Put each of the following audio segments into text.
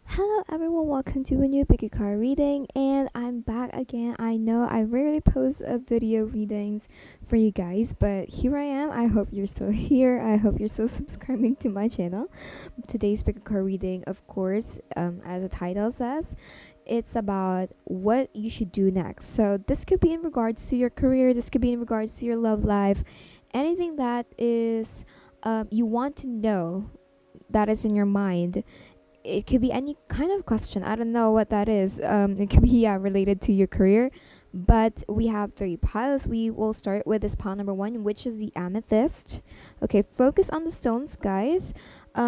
Hello everyone, welcome to a new pick a card reading, and I'm back again. I know I rarely post a video readings for you guys, but here I am. I hope you're still here. I hope you're still subscribing to my channel. Today's pick a card reading, of course, as the title says, it's about what you should do next. So this could be in regards to your career, this could be in regards to your love life, anything that is you want to know that is in your mind. It could be any kind of question. I don't know what that is. It could be related to your career. But we have three piles. We will start with this pile number one, which is the amethyst. Okay, focus on the stones, guys.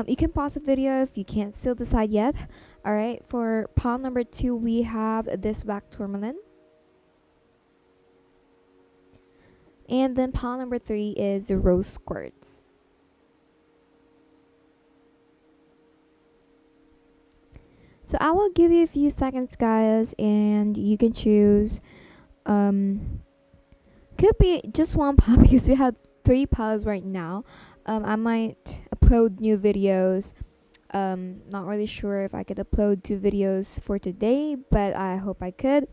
You can pause the video if you can't still decide yet. All right, for pile number two, we have this black tourmaline. And then pile number three is the rose quartz. So I will give you a few seconds, guys, and you can choose. Could be just one pile because we have three piles right now. I might upload new videos. Not really sure if I could upload 2 videos for today, but I hope I could.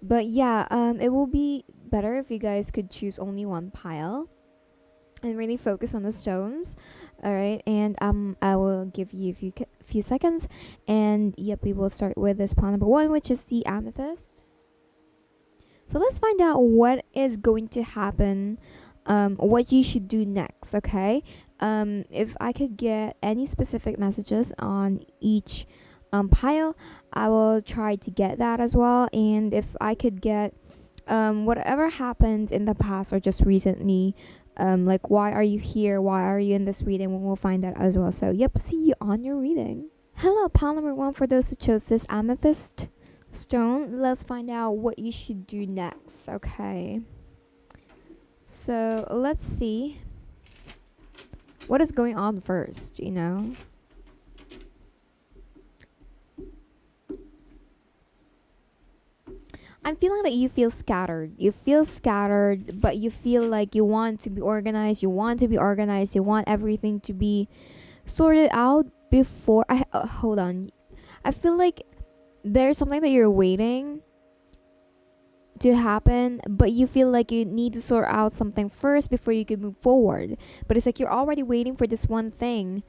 But yeah, it will be better if you guys could choose only one pile and really focus on the stones. All right, and I will give you a few seconds, and yep, we will start with this pile number one, which is the amethyst. So let's find out what is going to happen, what you should do next. Okay, if I could get any specific messages on each pile, I will try to get that as well. And if I could get whatever happened in the past or just recently, like why are you here, why are you in this reading, we'll find that as well. So yep, see you on your reading. Hello, pile number one, for those who chose this amethyst stone, let's find out what you should do next. Okay, so let's see what is going on first. I'm feeling that you feel scattered. You feel scattered, but you feel like you want to be organized. You want to be organized. You want everything to be sorted out before. Hold on. I feel like there's something that you're waiting to happen, but you feel like you need to sort out something first before you can move forward. But it's like you're already waiting for this one thing,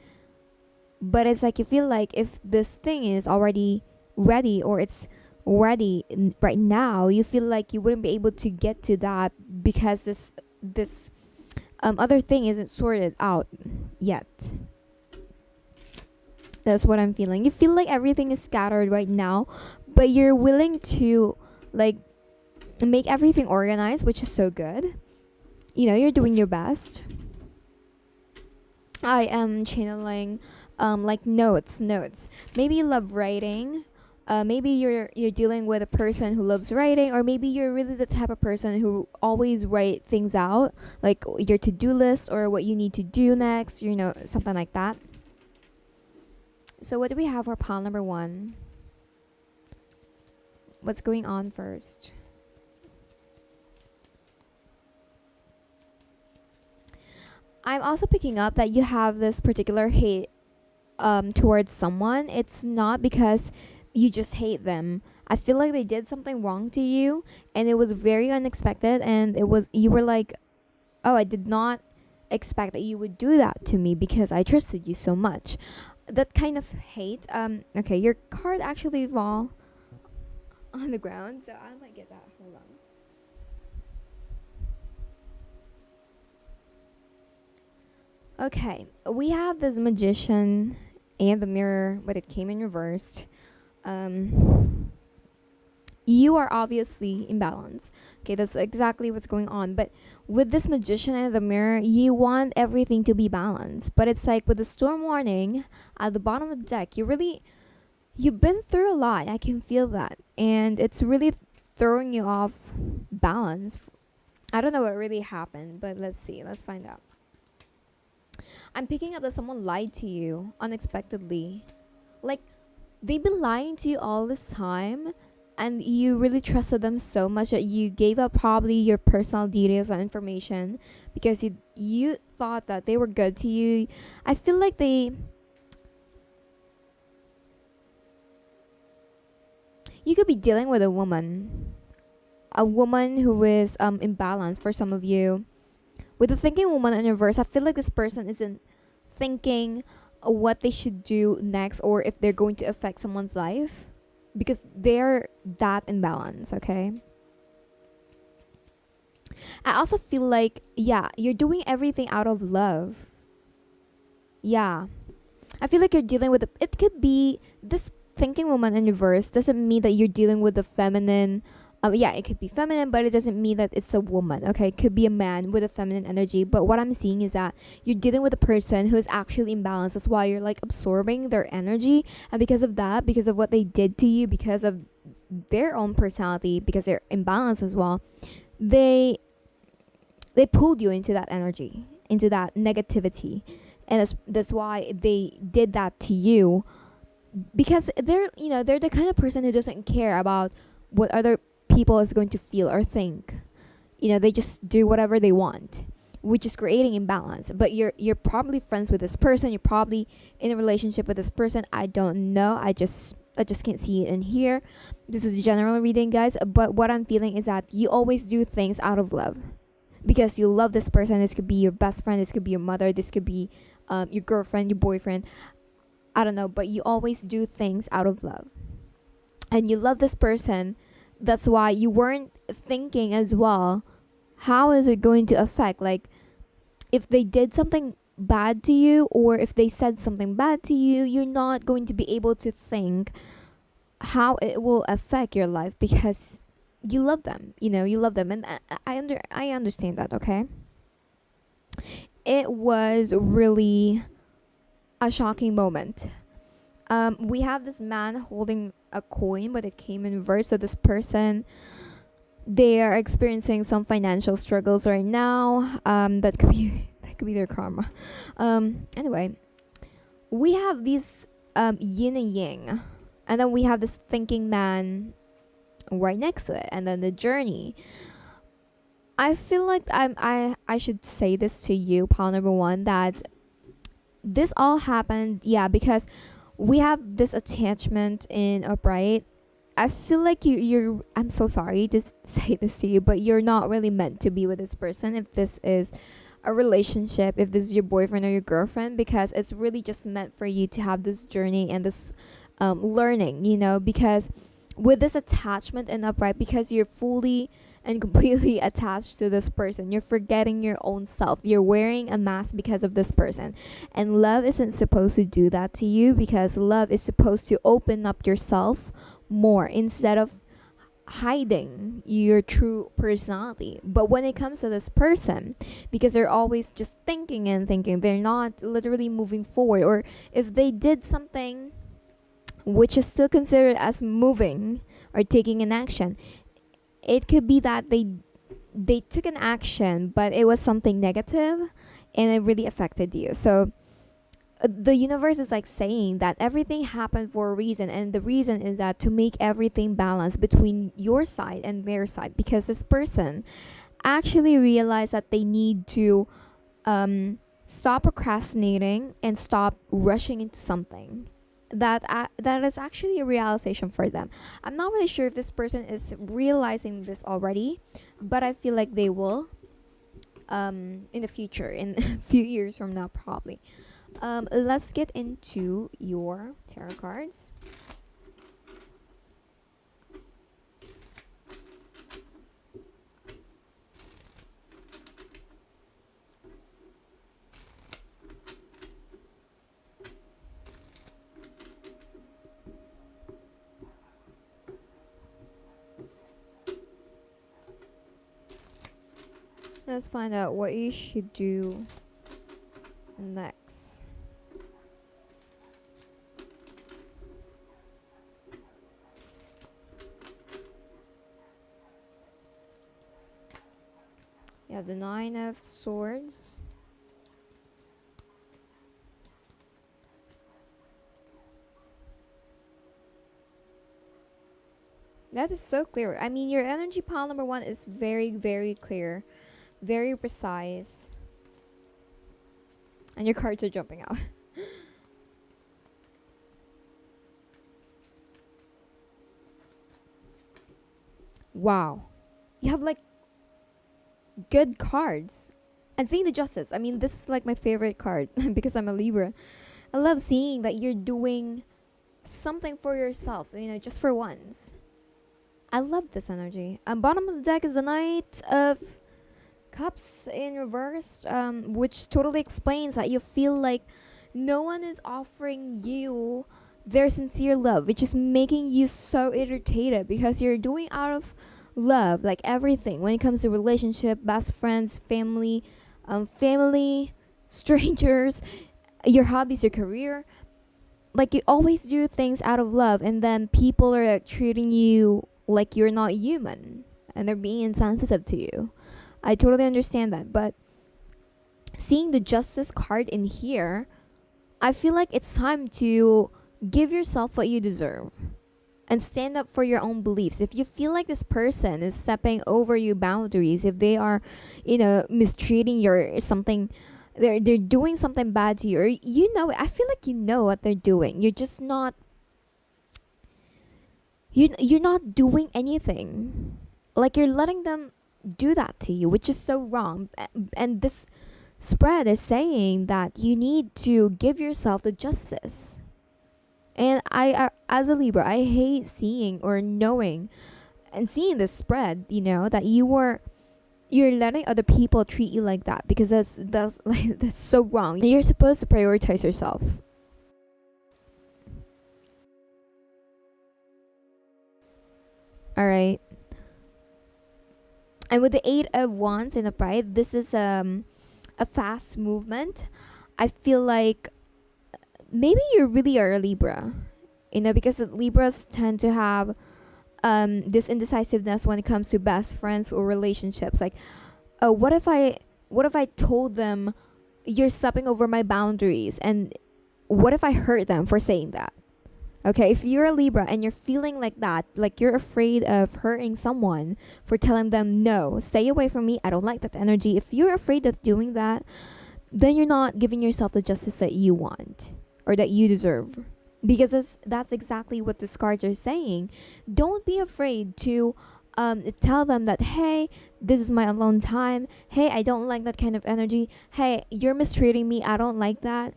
but it's like you feel like if this thing is already ready, or it's ready right now, you feel like you wouldn't be able to get to that because this other thing isn't sorted out yet. That's what I'm feeling. You feel like everything is scattered right now, but you're willing to like make everything organized, which is so good. You're doing your best. I am channeling like notes. Maybe you love writing. Maybe you're dealing with a person who loves writing, or maybe you're really the type of person who always write things out, like your to-do list or what you need to do next, something like that. So what do we have for pile number one? What's going on first? I'm also picking up that you have this particular hate towards someone. It's not because you just hate them. I feel like they did something wrong to you, and it was very unexpected, and you were like, oh, I did not expect that you would do that to me because I trusted you so much. That kind of hate. Okay, your card actually fall on the ground, so I might get that. Hold on. Okay, we have this magician and the mirror, but it came in reversed. You are obviously imbalanced. Okay, that's exactly what's going on. But with this magician and the mirror, you want everything to be balanced. But it's like with the storm warning at the bottom of the deck, you've been through a lot. I can feel that. And it's really throwing you off balance. I don't know what really happened, but let's see. Let's find out. I'm picking up that someone lied to you unexpectedly. Like, they've been lying to you all this time, and you really trusted them so much that you gave up probably your personal details and information because you thought that they were good to you. I feel like they you could be dealing with a woman who is imbalanced for some of you. With the thinking woman in reverse, I feel like this person isn't thinking what they should do next or if they're going to affect someone's life because they're that imbalanced, okay? I also feel like, yeah, you're doing everything out of love. Yeah. I feel like you're dealing with it could be this thinking woman in reverse doesn't mean that you're dealing with the feminine. Yeah, it could be feminine, but it doesn't mean that it's a woman, okay? It could be a man with a feminine energy. But what I'm seeing is that you're dealing with a person who is actually imbalanced. That's why you're like absorbing their energy. And because of that, because of what they did to you, because of their own personality, because they're imbalanced as well, they pulled you into that energy, into that negativity. And that's why they did that to you. Because they're the kind of person who doesn't care about what other people is going to feel or think. They just do whatever they want, which is creating imbalance. But you're probably friends with this person, you're probably in a relationship with this person. I don't know, I just can't see it in here. This is a general reading, guys, but what I'm feeling is that you always do things out of love because you love this person. This could be your best friend, this could be your mother, this could be your girlfriend, your boyfriend, I don't know, but you always do things out of love and you love this person. That's why you weren't thinking as well, how is it going to affect, like, if they did something bad to you or if they said something bad to you, you're not going to be able to think how it will affect your life because you love them. You love them, and I understand that, okay? It was really a shocking moment. We have this man holding a coin, but it came in reverse. So this person, they are experiencing some financial struggles right now. That could be their karma. Anyway, we have these yin and yang, and then we have this thinking man right next to it, and then the journey. I feel like I should say this to you, pile number one, that this all happened, yeah, because we have this attachment in upright. I feel like you're I'm so sorry to say this to you, but you're not really meant to be with this person if this is a relationship, if this is your boyfriend or your girlfriend, because it's really just meant for you to have this journey and this learning, because with this attachment in upright, because you're fully and completely attached to this person, you're forgetting your own self, you're wearing a mask because of this person. And love isn't supposed to do that to you, because love is supposed to open up yourself more instead of hiding your true personality. But when it comes to this person, because they're always just thinking and thinking, they're not literally moving forward, or if they did something which is still considered as moving or taking an action, it could be that they took an action, but it was something negative and it really affected you. So the universe is like saying that everything happened for a reason, and the reason is that to make everything balanced between your side and their side, because this person actually realized that they need to stop procrastinating and stop rushing into something. That is actually a realization for them. I'm not really sure if this person is realizing this already, but I feel like they will in the future, in a few years from now, probably. Let's get into your tarot cards. Let's find out what you should do next. You have the Nine of Swords. That is so clear. I mean, your energy pile number one is very, very clear, very precise. And your cards are jumping out. Wow. You have like good cards. And seeing the Justice. I mean, this is like my favorite card because I'm a Libra. I love seeing that you're doing something for yourself, just for once. I love this energy. Bottom of the deck is the Knight of Cups in reversed, which totally explains that you feel like no one is offering you their sincere love, which is making you so irritated because you're doing out of love, like everything when it comes to relationship, best friends, family, strangers, your hobbies, your career. Like, you always do things out of love, and then people are like, treating you like you're not human, and they're being insensitive to you. I totally understand that, but seeing the Justice card in here, I feel like it's time to give yourself what you deserve and stand up for your own beliefs. If you feel like this person is stepping over your boundaries, if they are, mistreating your something, they're doing something bad to you, or I feel like you know what they're doing. You're just not you're not doing anything. Like, you're letting them do that to you, which is so wrong. And this spread is saying that you need to give yourself the justice. And as a Libra, I hate seeing or knowing and seeing this spread, that you're letting other people treat you like that, because that's like that's so wrong. You're supposed to prioritize yourself. All right. And with the 8 of Wands in the Pride, this is a fast movement. I feel like maybe you really are a Libra, because the Libras tend to have this indecisiveness when it comes to best friends or relationships. Like, oh, what if I told them you're stepping over my boundaries, and what if I hurt them for saying that? Okay, if you're a Libra and you're feeling like that, like you're afraid of hurting someone for telling them, no, stay away from me, I don't like that energy. If you're afraid of doing that, then you're not giving yourself the justice that you want or that you deserve. Because that's exactly what the cards are saying. Don't be afraid to tell them that, hey, this is my alone time. Hey, I don't like that kind of energy. Hey, you're mistreating me, I don't like that.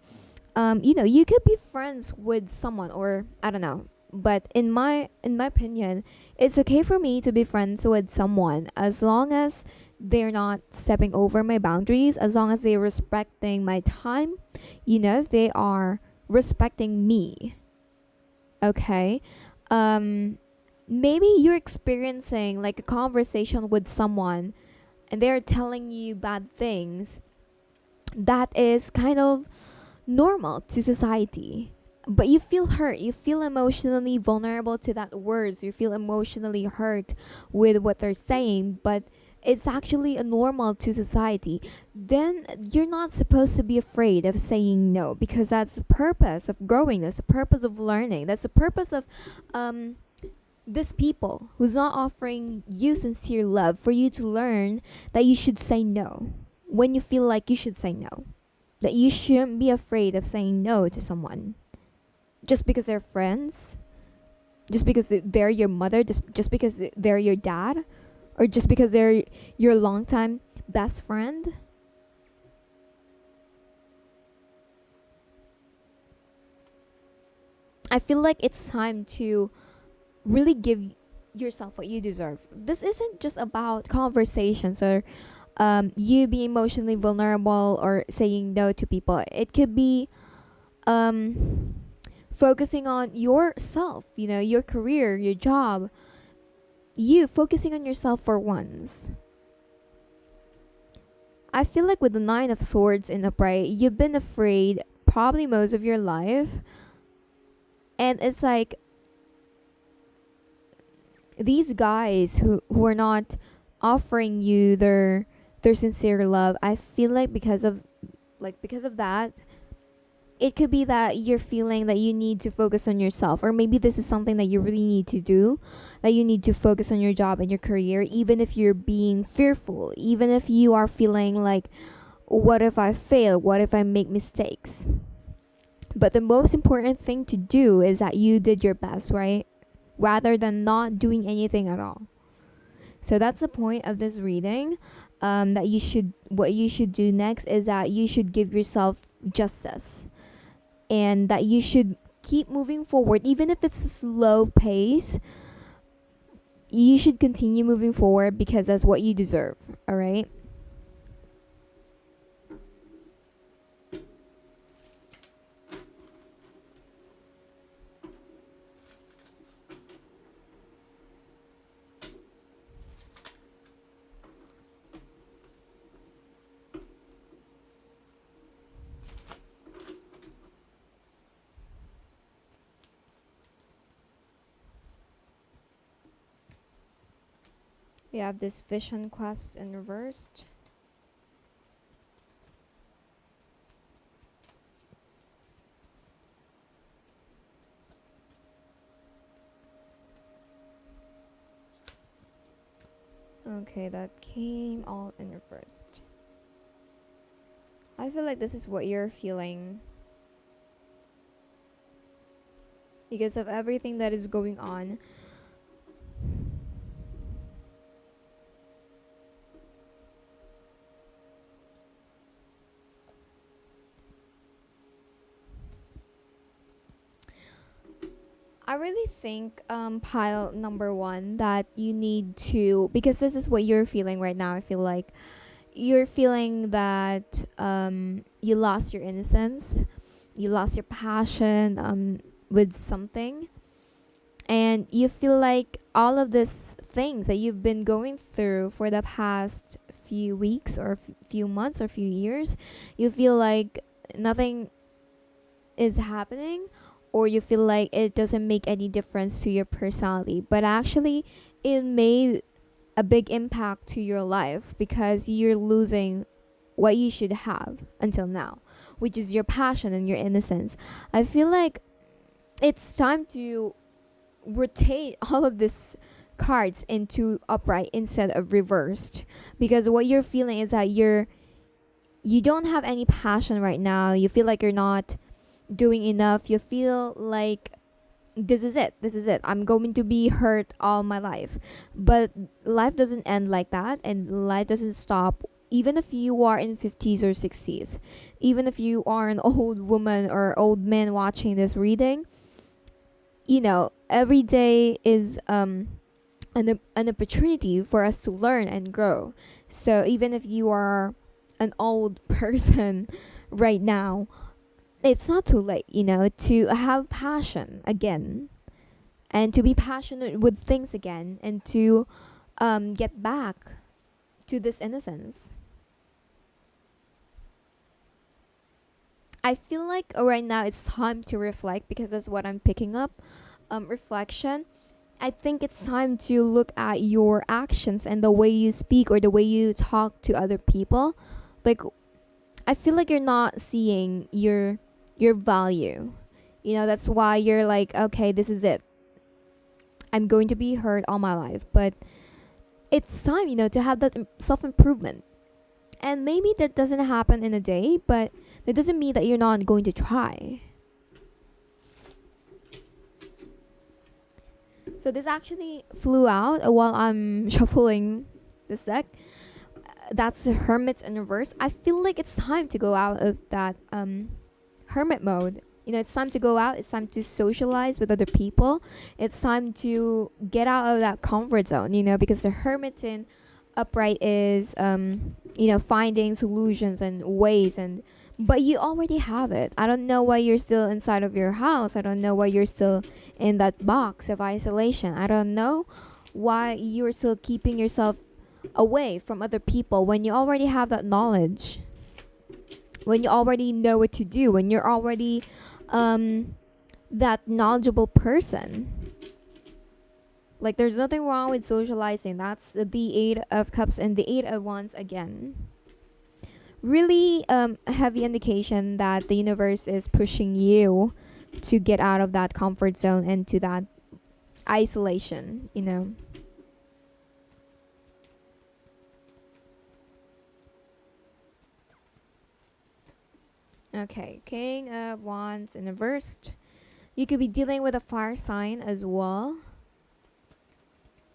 You could be friends with someone, or I don't know, but in my opinion, it's okay for me to be friends with someone as long as they're not stepping over my boundaries, as long as they're respecting my time, if they are respecting me. Okay. Maybe you're experiencing like a conversation with someone and they're telling you bad things. That is kind of normal to society, but you feel hurt, you feel emotionally vulnerable to that words, you feel emotionally hurt with what they're saying, but it's actually a normal to society. Then you're not supposed to be afraid of saying no, because that's the purpose of growing, that's the purpose of learning, that's the purpose of this people who's not offering you sincere love, for you to learn that you should say no when you feel like you should say no. That you shouldn't be afraid of saying no to someone just because they're friends, just because they're your mother, just because they're your dad, or just because they're your longtime best friend. I feel like it's time to really give yourself what you deserve. This isn't just about conversations or you being emotionally vulnerable or saying no to people. It could be focusing on yourself, your career, your job. You focusing on yourself for once. I feel like with the 9 of Swords in upright, you've been afraid probably most of your life. And it's like these guys who are not offering you their sincere love, I feel like because of that, it could be that you're feeling that you need to focus on yourself, or maybe this is something that you really need to do, that you need to focus on your job and your career, even if you're being fearful, even if you are feeling like, what if I fail, what if I make mistakes? But the most important thing to do is that you did your best, right? Rather than not doing anything at all. So that's the point of this reading. That what you should do next is that you should give yourself justice, and that you should keep moving forward, even if it's a slow pace. You should continue moving forward because that's what you deserve. All right. We have this vision quest in reversed. Okay, that came all in reversed. I feel like this is what you're feeling because of everything that is going on. I really think pile number one that you need to, because this is what you're feeling right now. I feel like you're feeling that you lost your innocence, you lost your passion with something, and you feel like all of these things that you've been going through for the past few weeks or few months or few years, you feel like nothing is happening, or you feel like it doesn't make any difference to your personality, but actually it made a big impact to your life because you're losing what you should have until now, which is your passion and your innocence. I feel like it's time to rotate all of these cards into upright instead of reversed, because what you're feeling is that you don't have any passion right now. You feel like you're not doing enough. You feel like this is it, I'm going to be hurt all my life. But life doesn't end like that, and life doesn't stop even if you are in 50s or 60s, even if you are an old woman or old man watching this reading. Every day is an opportunity for us to learn and grow. So even if you are an old person right now, it's not too late, to have passion again, and to be passionate with things again, and to get back to this innocence. I feel like right now it's time to reflect, because that's what I'm picking up. Reflection. I think it's time to look at your actions and the way you speak or the way you talk to other people. Like, I feel like you're not seeing your value. That's why you're like, okay, this is it. I'm going to be hurt all my life. But it's time, to have that self-improvement. And maybe that doesn't happen in a day, but that doesn't mean that you're not going to try. So this actually flew out while I'm shuffling this deck. That's the Hermits in reverse. I feel like it's time to go out of that hermit mode. It's time to go out. It's time to socialize with other people. It's time to get out of that comfort zone, because the hermit in upright is, finding solutions and ways, but you already have it. I don't know why you're still inside of your house. I don't know why you're still in that box of isolation. I don't know why you're still keeping yourself away from other people when you already have that knowledge, when you already know what to do, when you're already that knowledgeable person. Like, there's nothing wrong with socializing. That's the Eight of Cups and the Eight of Wands again. Really a heavy indication that the universe is pushing you to get out of that comfort zone and to that isolation, Okay, King of Wands in reversed. You could be dealing with a fire sign as well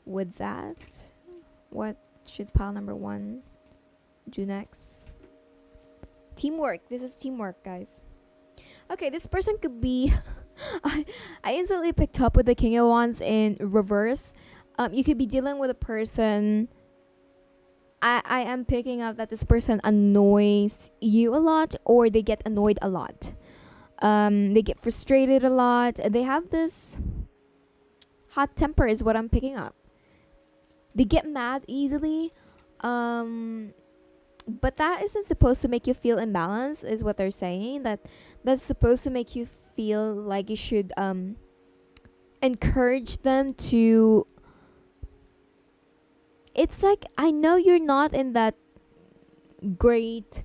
with that. What should pile number 1 do next? Teamwork. This is teamwork, guys. Okay, this person could be I instantly picked up with the King of Wands in reverse. You could be dealing with a person. I am picking up that this person annoys you a lot, or they get annoyed a lot. They get frustrated a lot. They have this hot temper is what I'm picking up. They get mad easily. But that isn't supposed to make you feel imbalanced, is what they're saying. That's supposed to make you feel like you should encourage them to. It's like, I know you're not in that great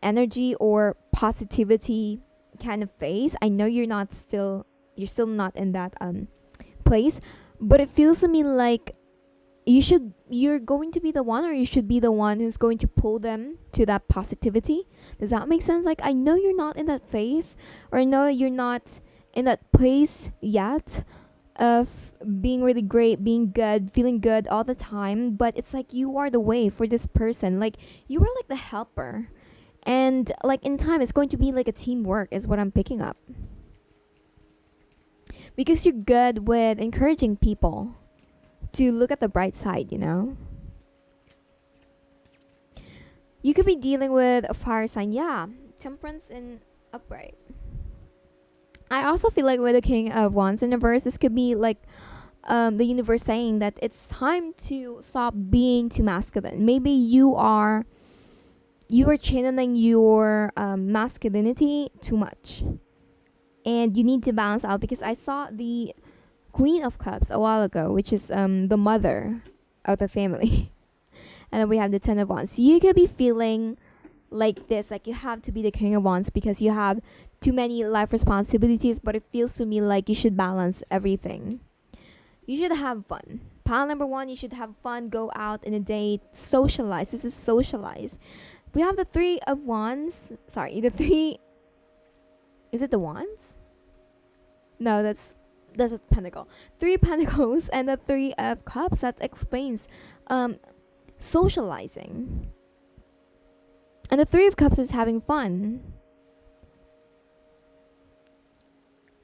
energy or positivity kind of phase. I know you're still not in that place, but it feels to me like you're going to be the one, or you should be the one who's going to pull them to that positivity. Does that make sense? Like, I know you're not in that phase, or I know you're not in that place yet of being really great, being good, feeling good all the time, but it's like you are the way for this person. Like, you are like the helper, and like in time it's going to be like a teamwork is what I'm picking up, because you're good with encouraging people to look at the bright side, you know. You could be dealing with a fire sign. Yeah, Temperance in upright. I also feel like with the King of Wands in reverse, this could be like the universe saying that it's time to stop being too masculine. Maybe you are channeling your masculinity too much, and you need to balance out, because I saw the Queen of Cups a while ago, which is the mother of the family. And then we have the Ten of Wands. You could be feeling like this, like you have to be the King of Wands because you have too many life responsibilities, but it feels to me like you should balance everything. You should have fun. Pile number 1, you should have fun, go out in a date, socialize. This is socialize. We have the Three of Wands. Sorry, the three. Is it the Wands? No, that's a pentacle. 3 pentacles and the 3 of cups. That explains socializing. And the 3 of cups is having fun.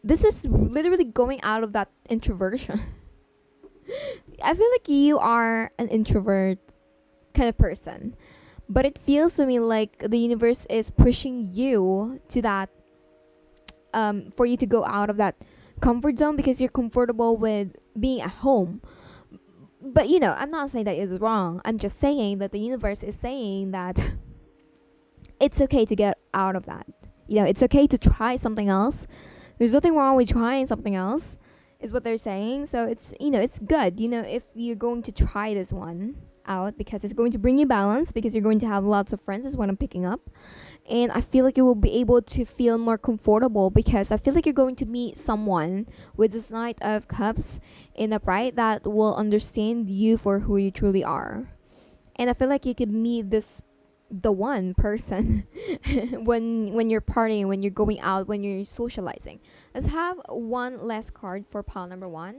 This is literally going out of that introversion. I feel like you are an introvert kind of person, but it feels to me like the universe is pushing you to that, for you to go out of that comfort zone, because you're comfortable with being at home. But you know, I'm not saying that is wrong. I'm just saying that the universe is saying that it's okay to get out of that. You know, it's okay to try something else. There's nothing wrong with trying something else, is what they're saying. So it's, you know, it's good, you know, if you're going to try this one out, because it's going to bring you balance, because you're going to have lots of friends, is what I'm picking up. And I feel like you will be able to feel more comfortable, because I feel like you're going to meet someone with this Knight of Cups in upright that will understand you for who you truly are. And I feel like you could meet the one person when you're partying, when you're going out, when you're socializing. Let's have one last card for pile number 1.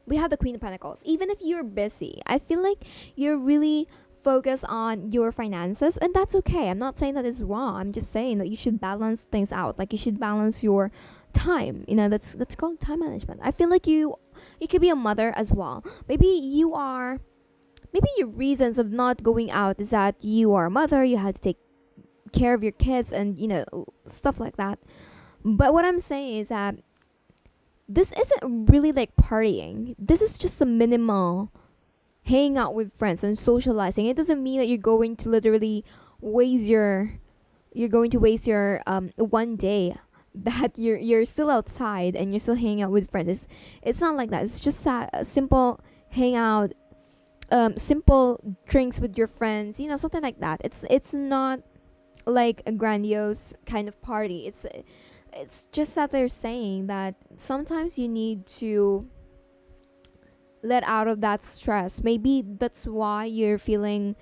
We have the Queen of Pentacles. Even if you're busy, I feel like you're really focused on your finances, and that's okay. I'm not saying that it's wrong. I'm just saying that you should balance things out. Like, you should balance your time. You know, that's called time management. I feel like you could be a mother as well. Maybe your reasons of not going out is that you are a mother, you have to take care of your kids, and you know, stuff like that. But what I'm saying is that this isn't really like partying. This is just a minimal hanging out with friends and socializing. It doesn't mean that you're going to literally waste your one day that you're still outside and you're still hanging out with friends. It's not like that. It's just a simple hangout, simple drinks with your friends, you know, something like that. It's not like a grandiose kind of party. It's just that they're saying that sometimes you need to let out of that stress. Maybe that's why you're feeling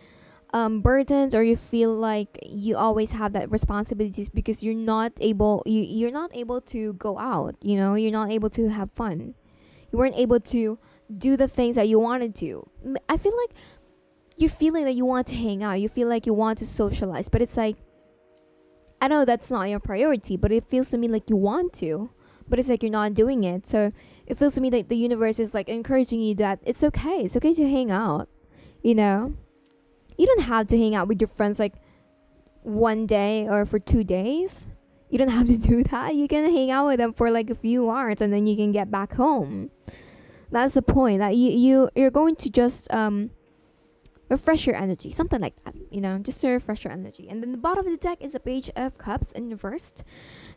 burdens, or you feel like you always have that responsibilities, because you're not able to go out, you know, you're not able to have fun. You weren't able to do the things that you wanted to. I feel like you're feeling that you want to hang out. You feel like you want to socialize, but it's like, I know that's not your priority, but it feels to me like you want to, but it's like you're not doing it. So it feels to me like the universe is like encouraging you that it's okay. It's okay to hang out. You know, you don't have to hang out with your friends like one day or for 2 days. You don't have to do that. You can hang out with them for like a few hours and then you can get back home. That's the point. That you're going to just refresh your energy, something like that, you know, just to refresh your energy. And then the bottom of the deck is a Page of Cups in reversed.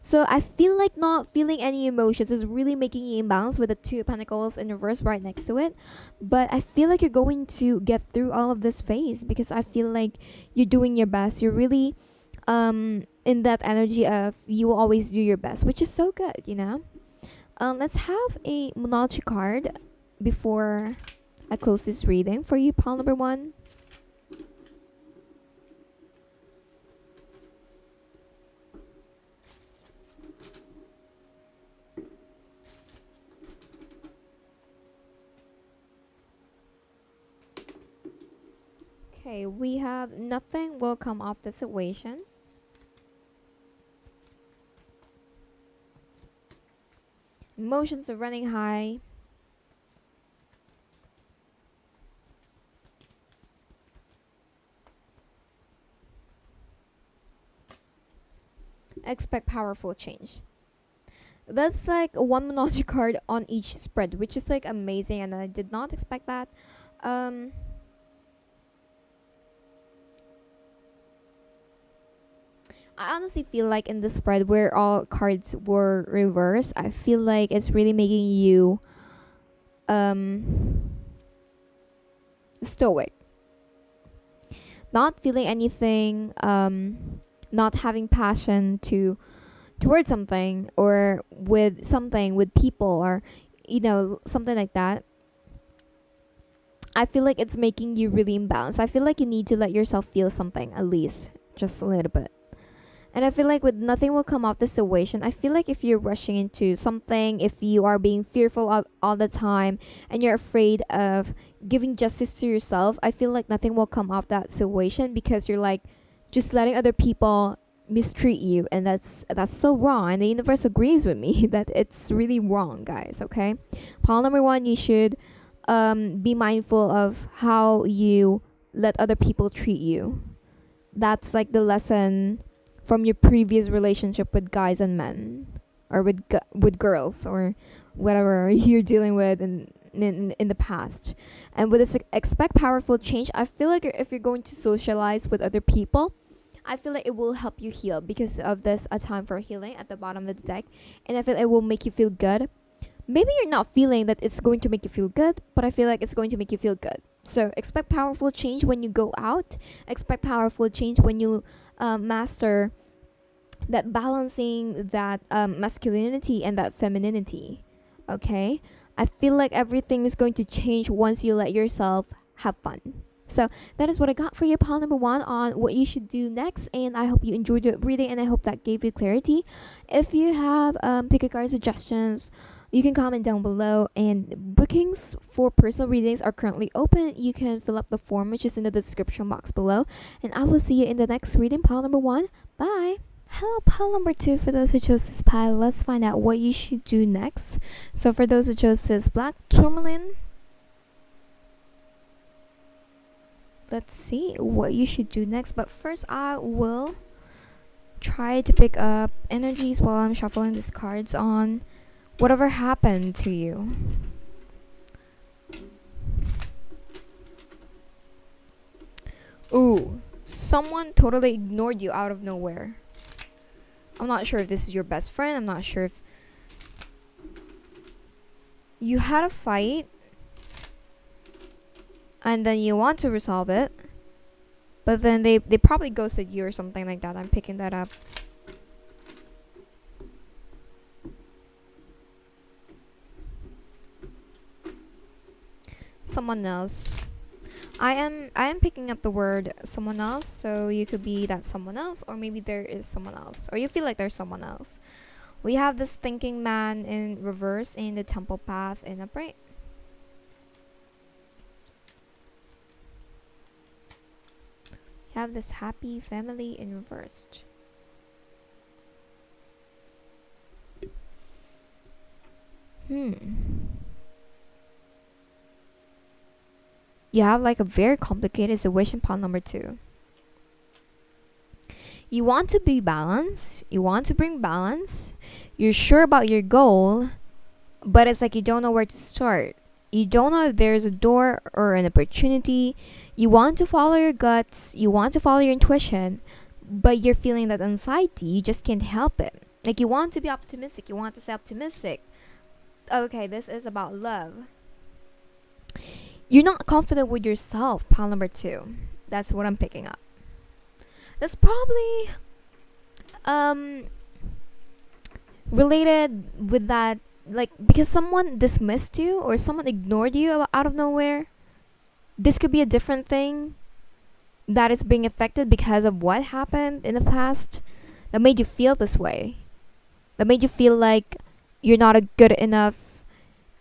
So I feel like not feeling any emotions is really making you imbalance with the Two of Pentacles in reverse right next to it. But I feel like you're going to get through all of this phase because I feel like you're doing your best. You're really in that energy of you will always do your best, which is so good, you know. Let's have a Monarchy card before I close this reading for you, pile number 1. Okay, we have nothing will come off the situation. Emotions are running high. Expect powerful change. That's like one Monology card on each spread, which is like amazing, and I did not expect that. I honestly feel like in the spread where all cards were reversed, I feel like it's really making you stoic. Not feeling anything, not having passion towards something or with something with people or you know something like that. I feel like it's making you really imbalanced. I feel like you need to let yourself feel something at least just a little bit. And I feel like with nothing will come off the situation, I feel like if you're rushing into something, if you are being fearful all the time and you're afraid of giving justice to yourself, I feel like nothing will come off that situation because you're like just letting other people mistreat you, and that's so wrong, and the universe agrees with me that it's really wrong, guys. Okay, pile number 1, you should be mindful of how you let other people treat you. That's like the lesson from your previous relationship with guys and men, or with girls, or whatever you're dealing with in the past. And with this expect powerful change, I feel like if you're going to socialize with other people, I feel like it will help you heal because of this a time for healing at the bottom of the deck, and I feel it will make you feel good. Maybe you're not feeling that it's going to make you feel good, but I feel like it's going to make you feel good. So expect powerful change when you go out. Expect powerful change when you master that balancing that masculinity and that femininity. Okay, I feel like everything is going to change once you let yourself have fun. So that is what I got for your pile number 1 on what you should do next, and I hope you enjoyed the reading, and I hope that gave you clarity. If you have pick a card suggestions, you can comment down below, and bookings for personal readings are currently open. You can fill up the form which is in the description box below, and I will see you in the next reading, pile number 1. Bye. Hello, pile number 2. For those who chose this pile, let's find out what you should do next. So for those who chose this black tourmaline, let's see what you should do next. But first, I will try to pick up energies while I'm shuffling these cards on whatever happened to you. Ooh, someone totally ignored you out of nowhere. I'm not sure if this is your best friend. I'm not sure if you had a fight and then you want to resolve it, but then they probably ghosted you or something like that. I'm picking that up. Someone else. I am picking up the word someone else, so you could be that someone else, or maybe there is someone else, or you feel like there's someone else. We have this thinking man in reverse and the temple path in upright. We have this happy family in reversed. You have like a very complicated situation pile number 2. You want to be balanced. You want to bring balance. You're sure about your goal, but it's like you don't know where to start. You don't know if there's a door or an opportunity. You want to follow your guts. You want to follow your intuition, but you're feeling that anxiety. You just can't help it. Like you want to be optimistic. You want to stay optimistic. Okay, this is about love. You're not confident with yourself, pile number 2. That's what I'm picking up. That's probably related with that, like because someone dismissed you or someone ignored you out of nowhere. This could be a different thing that is being affected because of what happened in the past that made you feel this way. That made you feel like you're not a good enough,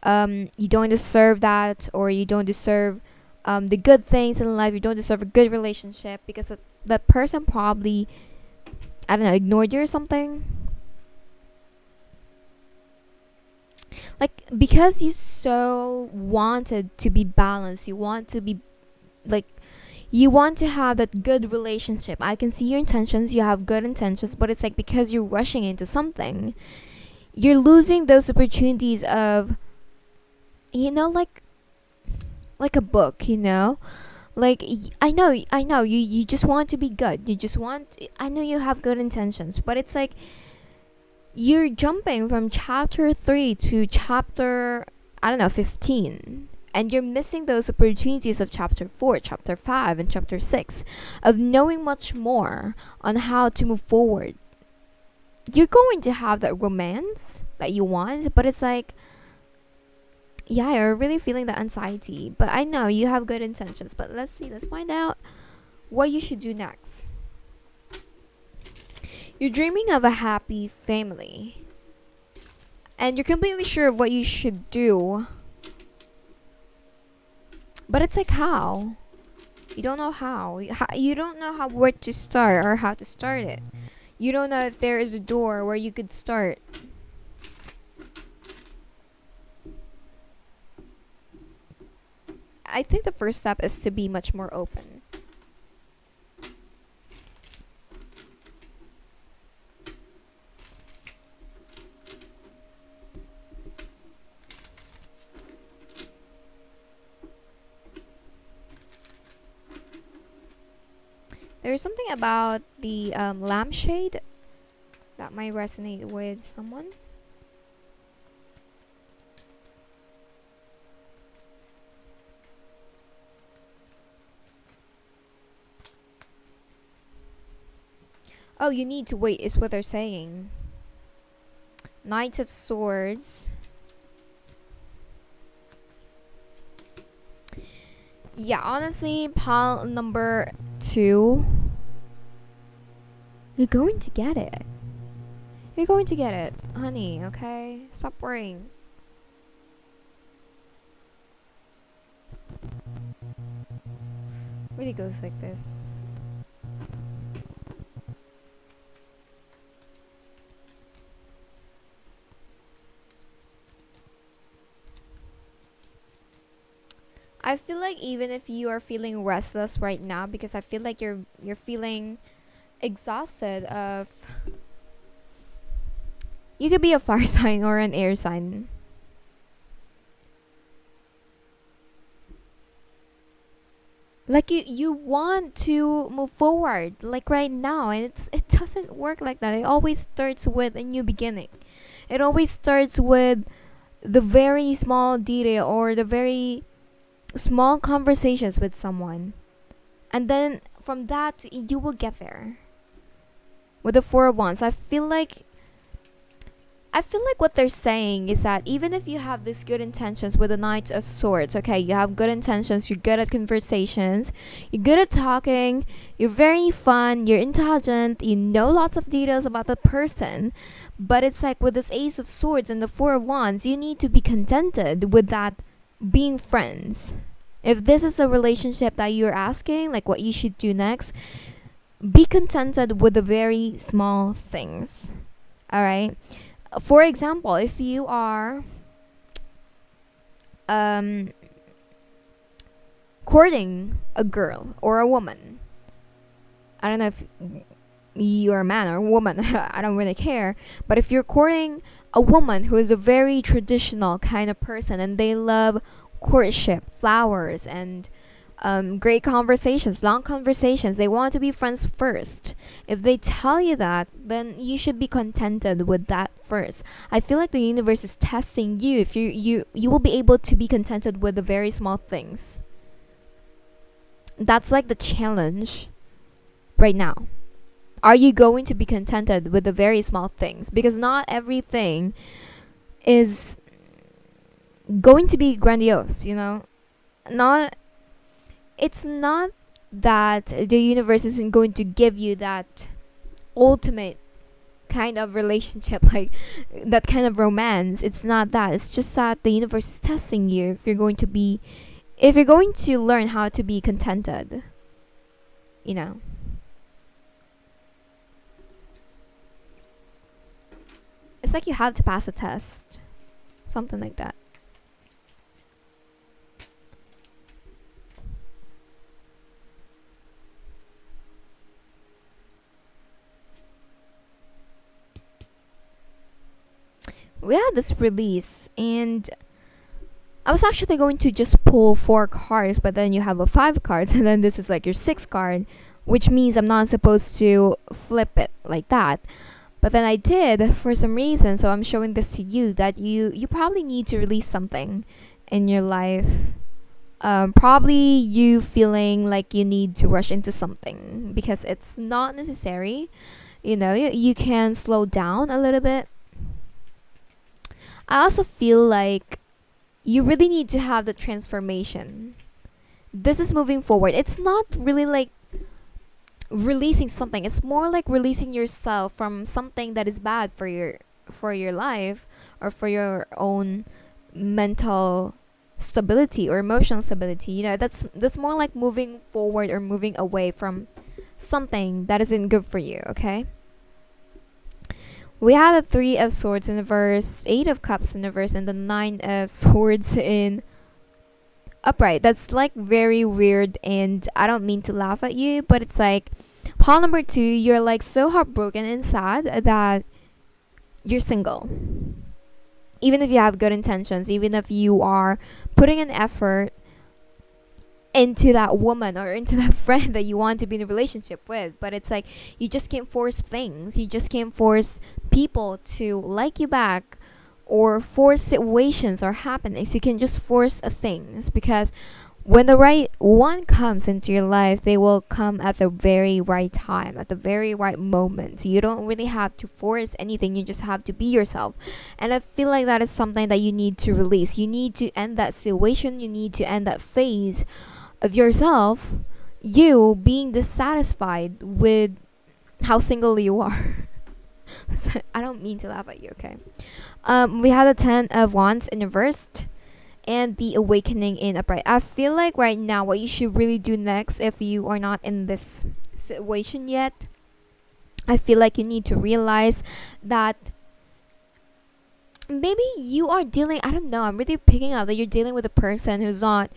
you don't deserve that, or you don't deserve the good things in life. You don't deserve a good relationship because that person probably, I don't know, ignored you or something. Like because you so wanted to be balanced, you want to be like, you want to have that good relationship. I can see your intentions, you have good intentions, but it's like because you're rushing into something, you're losing those opportunities of, you know, like a book, you know, like I know you just want to be good. You just want, I know you have good intentions, but it's like you're jumping from chapter 3 to chapter, I don't know, 15, and you're missing those opportunities of chapter 4, chapter 5, and chapter 6 of knowing much more on how to move forward. You're going to have that romance that you want, but it's like, yeah, you're really feeling that anxiety. But I know you have good intentions. But let's find out what you should do next. You're dreaming of a happy family, and you're completely sure of what you should do. But it's like how? You don't know how. You don't know where to start or how to start it. You don't know if there is a door where you could start. I think the first step is to be much more open. There's something about the lampshade that might resonate with someone. Oh, you need to wait is what they're saying. Knight of Swords. Yeah, honestly, pile number 2. You're going to get it. You're going to get it, honey, okay? Stop worrying. Really goes like this. I feel like even if you are feeling restless right now, because I feel like you're feeling exhausted of, you could be a fire sign or an air sign. Like you want to move forward like right now, and it doesn't work like that. It always starts with a new beginning. It always starts with the very small detail or the very small conversations with someone, and then from that you will get there. With the 4 of Wands, I feel like I feel like what they're saying is that even if you have these good intentions with the Knight of Swords, okay, you have good intentions, you're good at conversations, you're good at talking, you're very fun, you're intelligent, you know lots of details about the person, but it's like with this Ace of Swords and the Four of Wands, you need to be contented with that being friends. If this is a relationship that you're asking, like what you should do next, be contented with the very small things. All right. For example, if you are courting a girl or a woman, I don't know if you're a man or a woman, I don't really care, but if you're courting a woman who is a very traditional kind of person and they love courtship, flowers, and great conversations, long conversations, they want to be friends first. If they tell you that, then you should be contented with that first. I feel like the universe is testing you if you will be able to be contented with the very small things. That's like the challenge right now. Are you going to be contented with the very small things? Because not everything is going to be grandiose, you know? It's not that the universe isn't going to give you that ultimate kind of relationship, like that kind of romance. It's not that. It's just that the universe is testing you if you're going to learn how to be contented, you know. It's like you have to pass a test, something like that. We had this release, and I was actually going to just pull 4 cards, but then you have a 5 cards, and then this is like your 6th card, which means I'm not supposed to flip it like that. But then I did for some reason, so I'm showing this to you that you probably need to release something in your life. Probably you feeling like you need to rush into something because it's not necessary. You know, you can slow down a little bit. I also feel like you really need to have the transformation. This is moving forward. It's not really like releasing something. It's more like releasing yourself from something that is bad for your life or for your own mental stability or emotional stability. You know, that's more like moving forward or moving away from something that isn't good for you, okay? We had the 3 of Swords in reverse, 8 of Cups in reverse, and the 9 of Swords in upright. That's like very weird, and I don't mean to laugh at you, but it's like pile number 2, you're like so heartbroken and sad that you're single. Even if you have good intentions, even if you are putting an effort into that woman or into that friend that you want to be in a relationship with, but it's like you just can't force things. You just can't force people to like you back or force situations or happenings. You can just force things, because when the right one comes into your life, they will come at the very right time, at the very right moment. You don't really have to force anything. You just have to be yourself. And I feel like that is something that you need to release. You need to end that situation. You need to end that phase of yourself, you being dissatisfied with how single you are. I don't mean to laugh at you, okay? We had the 10 of Wands in reversed and the Awakening in upright. I feel like right now what you should really do next, if you are not in this situation yet, I feel like you need to realize that maybe you are dealing, I don't know, I'm really picking up that you're dealing with a person who's not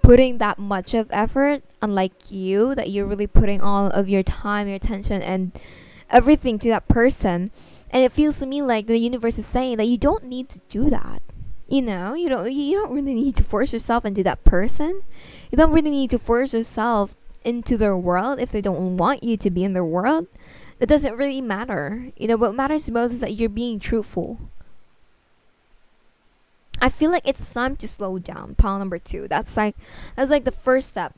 putting that much of effort, unlike you, that you're really putting all of your time, your attention, and everything to that person. And it feels to me like the universe is saying that you don't need to do that. You know, you don't really need to force yourself into that person. You don't really need to force yourself into their world if they don't want you to be in their world. That doesn't really matter. You know, what matters most is that you're being truthful. I feel like it's time to slow down. Pile number 2. That's like the first step.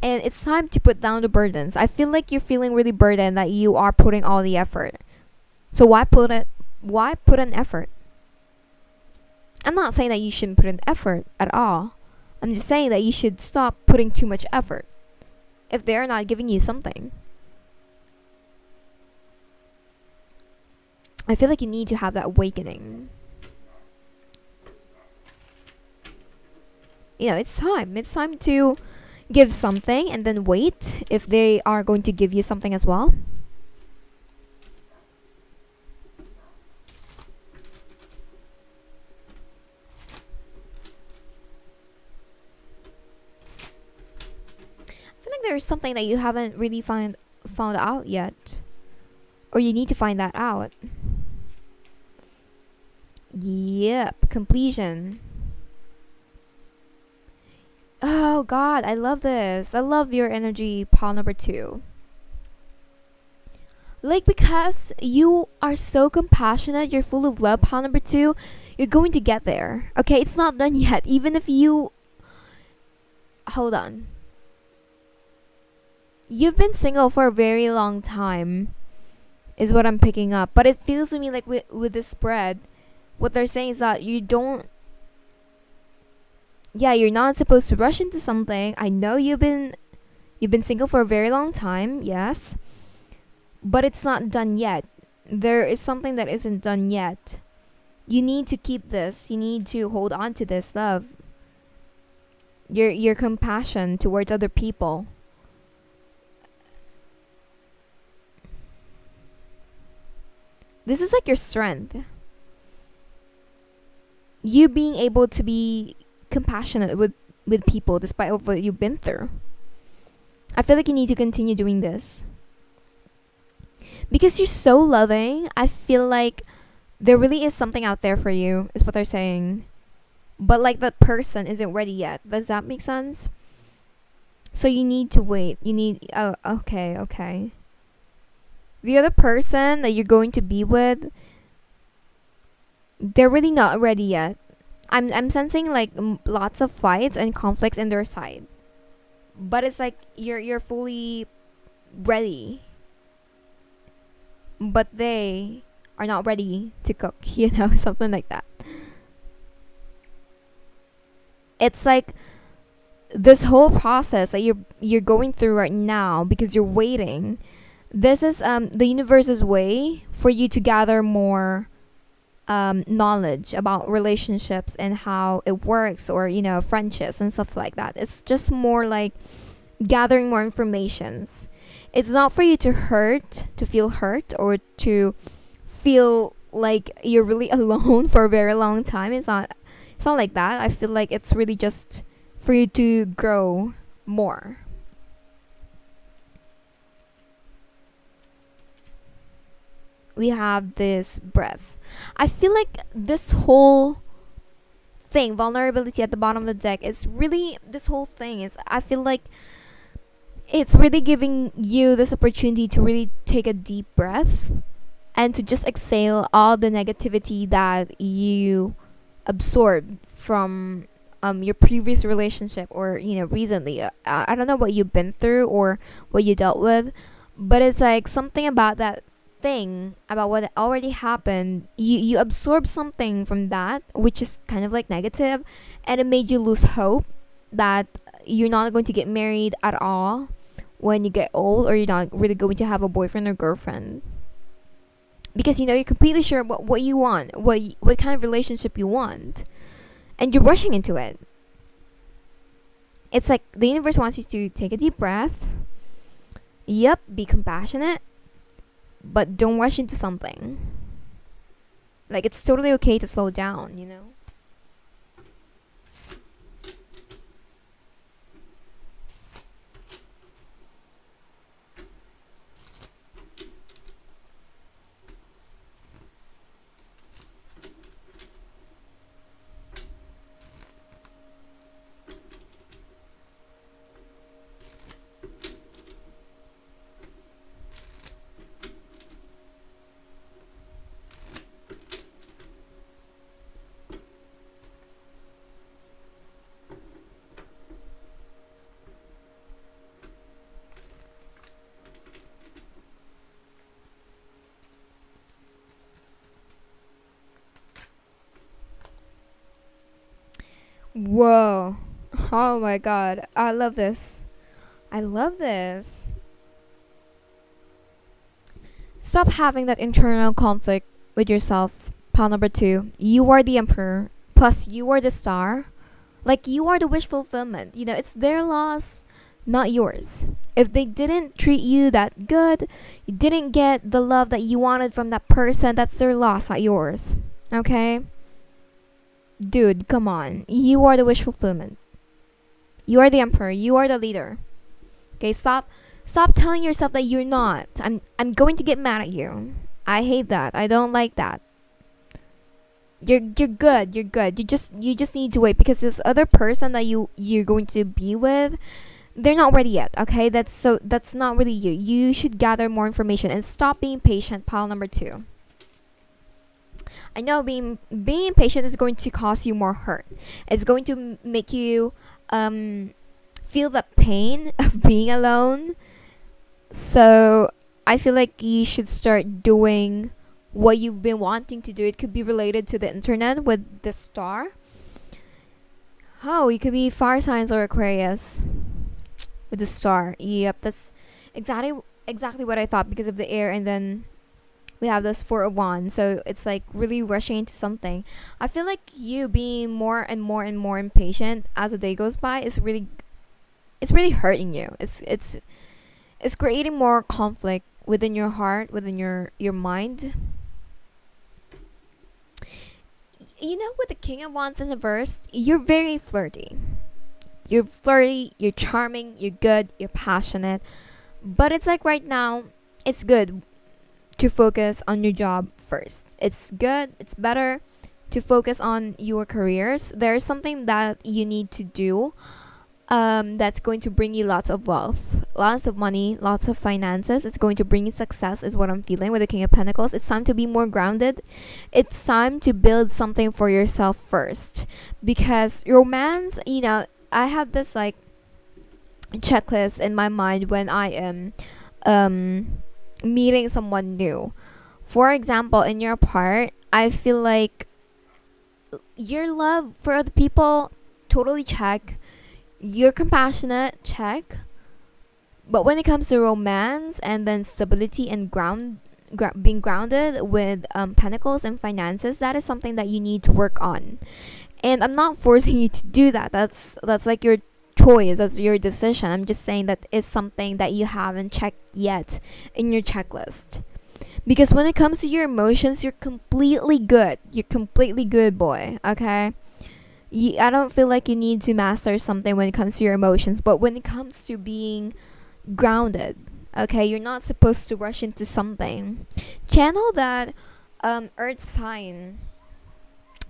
And it's time to put down the burdens. I feel like you're feeling really burdened that you are putting all the effort. So why put Why put an effort? I'm not saying that you shouldn't put an effort at all. I'm just saying that you should stop putting too much effort if they're not giving you something. I feel like you need to have that awakening. You know, it's time. It's time to give something and then wait if they are going to give you something as well. I feel like there's something that you haven't really found out yet, or you need to find that out. Yep, completion. Oh god, I love this. I love your energy, pile number 2. Like, because you are so compassionate, you're full of love, pile number 2, you're going to get there. Okay, it's not done yet. Even if you... Hold on. You've been single for a very long time, is what I'm picking up. But it feels to me like with this spread, what they're saying is that you don't... Yeah, you're not supposed to rush into something. I know you've been single for a very long time, yes. But it's not done yet. There is something that isn't done yet. You need to keep this. You need to hold on to this love. Your compassion towards other people. This is like your strength. You being able to be compassionate with people despite of what you've been through. I feel like you need to continue doing this. Because you're so loving, I feel like there really is something out there for you, is what they're saying. But like that person isn't ready yet. Does that make sense? So you need to wait. You need... Oh, okay. The other person that you're going to be with, they're really not ready yet. I'm sensing like lots of fights and conflicts in their side. But it's like you're fully ready. But they are not ready to cook, you know, something like that. It's like this whole process that you're going through right now because you're waiting. This is the universe's way for you to gather more knowledge about relationships and how it works, or you know, friendships and stuff like that. It's just more like gathering more informations. It's not for you to feel hurt or to feel like you're really alone for a very long time. It's not like that. I feel like it's really just for you to grow more. We have this breath. I feel like this whole thing, vulnerability at the bottom of the deck, it's really, this whole thing is, I feel like it's really giving you this opportunity to really take a deep breath and to just exhale all the negativity that you absorbed from your previous relationship, or you know, recently. I don't know what you've been through or what you dealt with, but it's like something about that thing, about what already happened. You absorb something from that which is kind of like negative, and it made you lose hope that you're not going to get married at all when you get old, or you're not really going to have a boyfriend or girlfriend, because you know, you're completely sure what you want, what kind of relationship you want, and you're rushing into it. It's like the universe wants you to take a deep breath. Yep, be compassionate, but don't rush into something. Like, it's totally okay to slow down, you know? Whoa. Oh my god. I love this. I love this. Stop having that internal conflict with yourself. Pile number 2. You are the emperor. Plus, you are the star. Like, you are the wish fulfillment. You know, it's their loss, not yours. If they didn't treat you that good, you didn't get the love that you wanted from that person, that's their loss, not yours. Okay? Dude, come on. You are the wish fulfillment. You are the emperor. You are the leader. Okay, stop telling yourself that you're not. I'm going to get mad at you. I hate that. I don't like that. You're good. You're good. You just need to wait, because this other person that you're going to be with, they're not ready yet. Okay? That's not really you. You should gather more information and stop being patient. Pile number 2. I know being patient is going to cause you more hurt. It's going to make you feel the pain of being alone. So I feel like you should start doing what you've been wanting to do. It could be related to the internet with the star. Oh, you could be fire signs or Aquarius with the star. Yep, that's exactly what I thought, because of the air, and then we have this 4 of wands, so it's like really rushing into something. I feel like you being more and more and more impatient as the day goes by is really hurting you. It's creating more conflict within your heart, within your mind. You know, with the King of Wands in the verse, you're very flirty. You're flirty, you're charming, you're good, you're passionate. But it's like right now, it's good to focus on your job first. It's good, it's better to focus on your careers. There's something that you need to do that's going to bring you lots of wealth, lots of money, lots of finances. It's going to bring you success, is what I'm feeling with the King of Pentacles. It's time to be more grounded. It's time to build something for yourself first, because romance, you know, I have this like checklist in my mind when I am meeting someone new. For example, in your part, I feel like your love for other people, totally check. You're compassionate, check. But when it comes to romance and then stability and being grounded with pentacles and finances, that is something that you need to work on. And I'm not forcing you to do that. That's like your choice, that's your decision. I'm just saying that is something that you haven't checked yet in your checklist. Because when it comes to your emotions, you're completely good. You're completely good, boy. Okay? I don't feel like you need to master something when it comes to your emotions. But when it comes to being grounded, okay, you're not supposed to rush into something. Channel that earth sign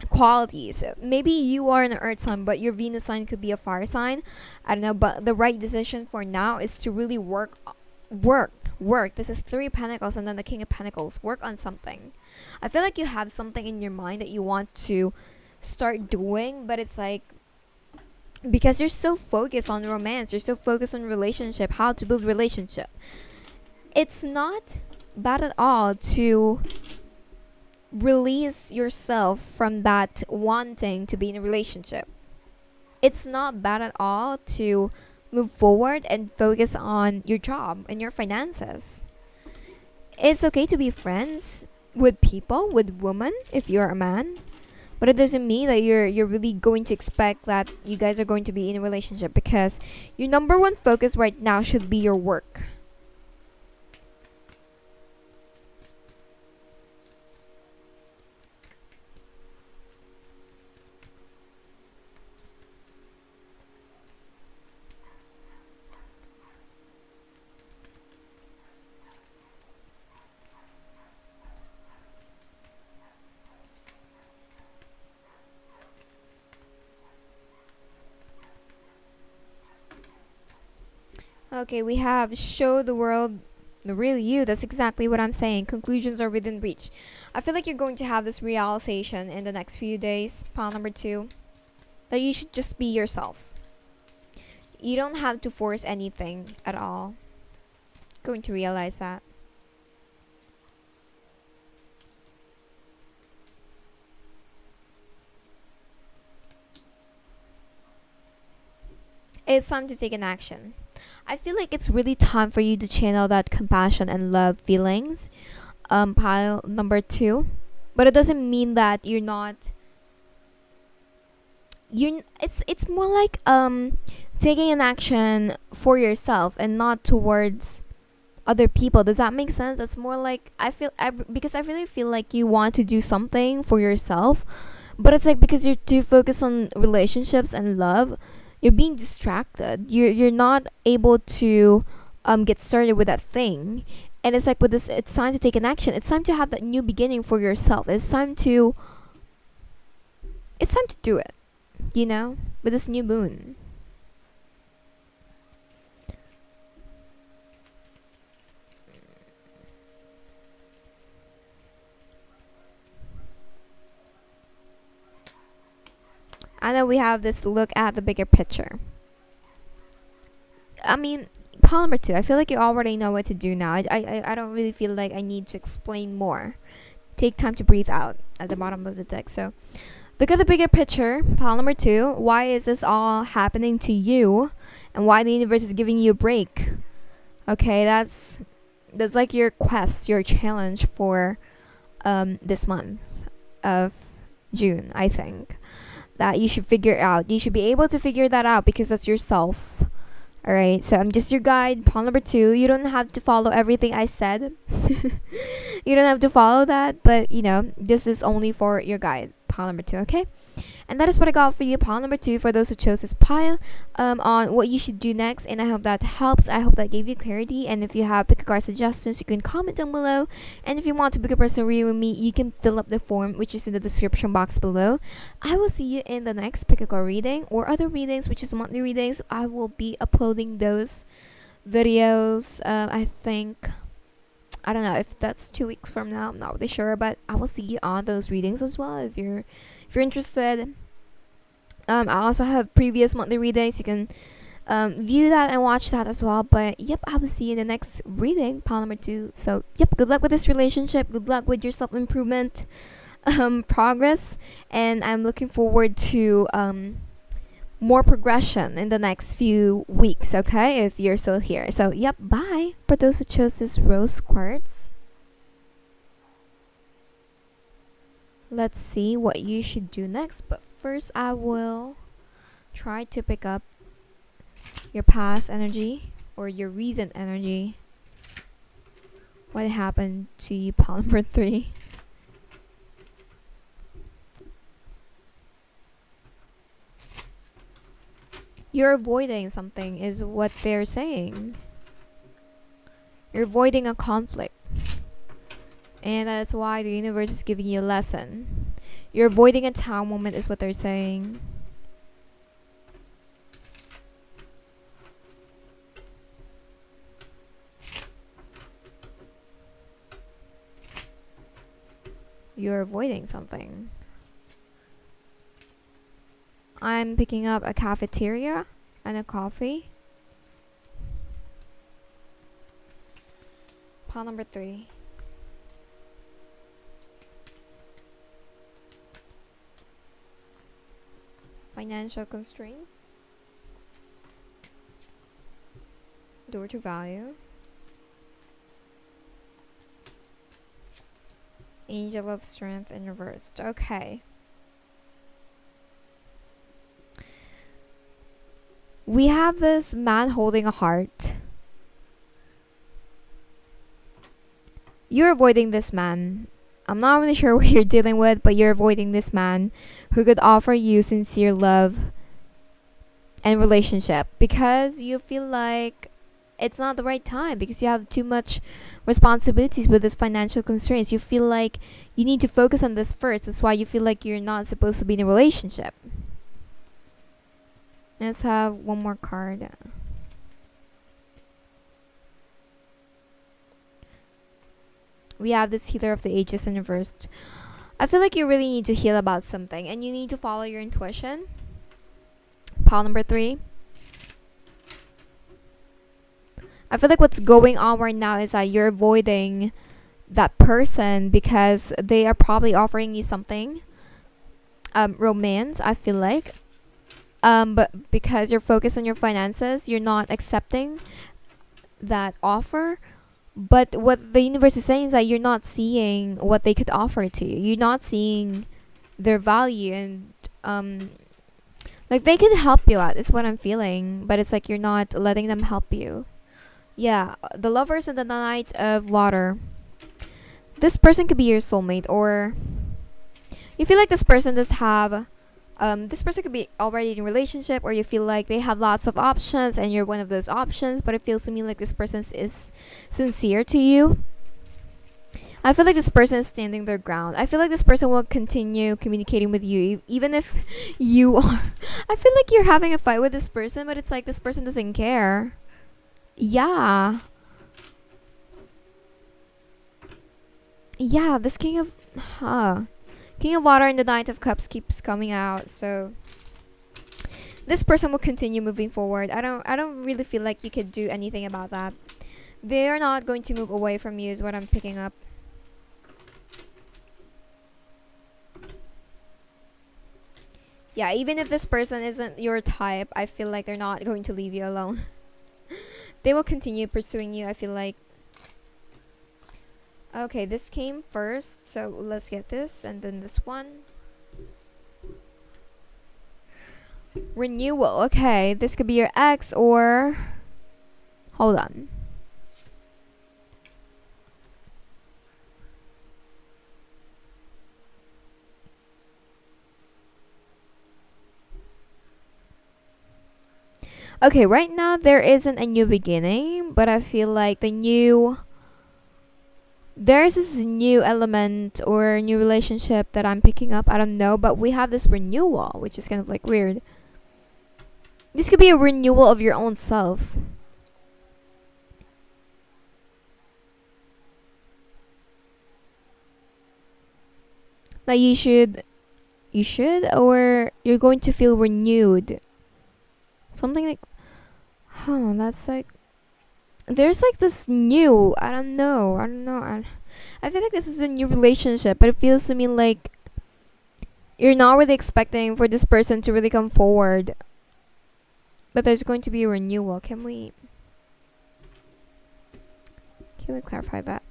qualities. Maybe you are an earth sign, but your Venus sign could be a fire sign. I don't know, but the right decision for now is to really work. This is 3 pentacles and then the King of Pentacles. Work on something. I feel like you have something in your mind that you want to start doing, but it's like, because you're so focused on romance, you're so focused on relationship, how to build relationship. It's not bad at all to release yourself from that wanting to be in a relationship. It's not bad at all to move forward and focus on your job and your finances. It's okay to be friends with people, with women, if you're a man. But it doesn't mean that you're really going to expect that you guys are going to be in a relationship, because your number one focus right now should be your work. Okay, we have show the world the real you. That's exactly what I'm saying. Conclusions are within reach. I feel like you're going to have this realization in the next few days, pile number 2, that you should just be yourself. You don't have to force anything at all. Going to realize that. It's time to take an action. I feel like it's really time for you to channel that compassion and love feelings. Pile number 2. But it doesn't mean that you're not it's more like taking an action for yourself and not towards other people. Does that make sense? It's more like because I really feel like you want to do something for yourself, but it's like because you're too focused on relationships and love, you're being distracted. You're not able to get started with that thing. And it's like with this, it's time to take an action. It's time to have that new beginning for yourself. It's time to do it, with this new moon. And then we have this look at the bigger picture. I mean, pile number 2, I feel like you already know what to do now. I don't really feel like I need to explain more. Take time to breathe out at the bottom of the deck. So look at the bigger picture. Pile number 2, why is this all happening to you? And why the universe is giving you a break? Okay, that's like your quest, your challenge for this month of June, I think. That you should figure out. You should be able to figure that out because that's yourself. Alright, so I'm just your guide. Pile number 2. You don't have to follow everything I said. You don't have to follow that, but this is only for your guide. Pile number 2, okay? And that is what I got for you. Pile number 2 for those who chose this pile on what you should do next. And I hope that helps. I hope that gave you clarity. And if you have pick a card suggestions, you can comment down below. And if you want to book a personal reading with me, you can fill up the form, which is in the description box below. I will see you in the next pick a card reading or other readings, which is monthly readings. I will be uploading those videos. I think, I don't know if that's 2 weeks from now. I'm not really sure, but I will see you on those readings as well if you're interested. I also have previous monthly readings. You can view that and watch that as well. But yep, I will see you in the next reading, pile number 2. So yep, good luck with this relationship. Good luck with your self-improvement progress. And I'm looking forward to more progression in the next few weeks, okay, if you're still here. So yep, bye. For those who chose this rose quartz, let's see what you should do next. But first, I will try to pick up your past energy or your recent energy. What happened to you, pile number 3? You're avoiding something is what they're saying. You're avoiding a conflict. And that's why the universe is giving you a lesson. You're avoiding a town moment is what they're saying. You're avoiding something. I'm picking up a cafeteria and a coffee. Pile number 3. Financial constraints. Door to value. Angel of strength in reversed. Okay. We have this man holding a heart. You're avoiding this man. I'm not really sure what you're dealing with, but you're avoiding this man who could offer you sincere love and relationship because you feel like it's not the right time because you have too much responsibilities with this financial constraints. You feel like you need to focus on this first. That's why you feel like you're not supposed to be in a relationship. Let's have one more card. We have this healer of the ages in reversed. I feel like you really need to heal about something and you need to follow your intuition. Pile number 3. I feel like what's going on right now is that you're avoiding that person because they are probably offering you something. Romance, I feel like. But because you're focused on your finances, you're not accepting that offer. But what the universe is saying is that you're not seeing what they could offer to you. You're not seeing their value, and like they can help you out is what I'm feeling, but it's like you're not letting them help you. Yeah, the Lovers and the Knight of Water. This person could be your soulmate, or you feel like this person does have this person could be already in a relationship, or you feel like they have lots of options and you're one of those options, but it feels to me like this person is sincere to you. I feel like this person is standing their ground. I feel like this person will continue communicating with you even if you are I feel like you're having a fight with this person, but it's like this person doesn't care. Yeah. Yeah, this King of King of Water and the Knight of Cups keeps coming out, so this person will continue moving forward. I don't really feel like you could do anything about that. They are not going to move away from you is what I'm picking up. Yeah, even if this person isn't your type, I feel like they're not going to leave you alone. They will continue pursuing you, I feel like. Okay, this came first, so let's get this, and then this one. Renewal. Okay, this could be your ex, or hold on. Okay, right now there isn't a new beginning, but I feel like there's this new element or new relationship that I'm picking up. I don't know, but we have this renewal, which is kind of like weird. This could be a renewal of your own self. Like you should, or you're going to feel renewed. Something like, oh, that's like, there's like this new, I don't know. I feel like this is a new relationship, but it feels to me like you're not really expecting for this person to really come forward. But there's going to be a renewal. Can we clarify that?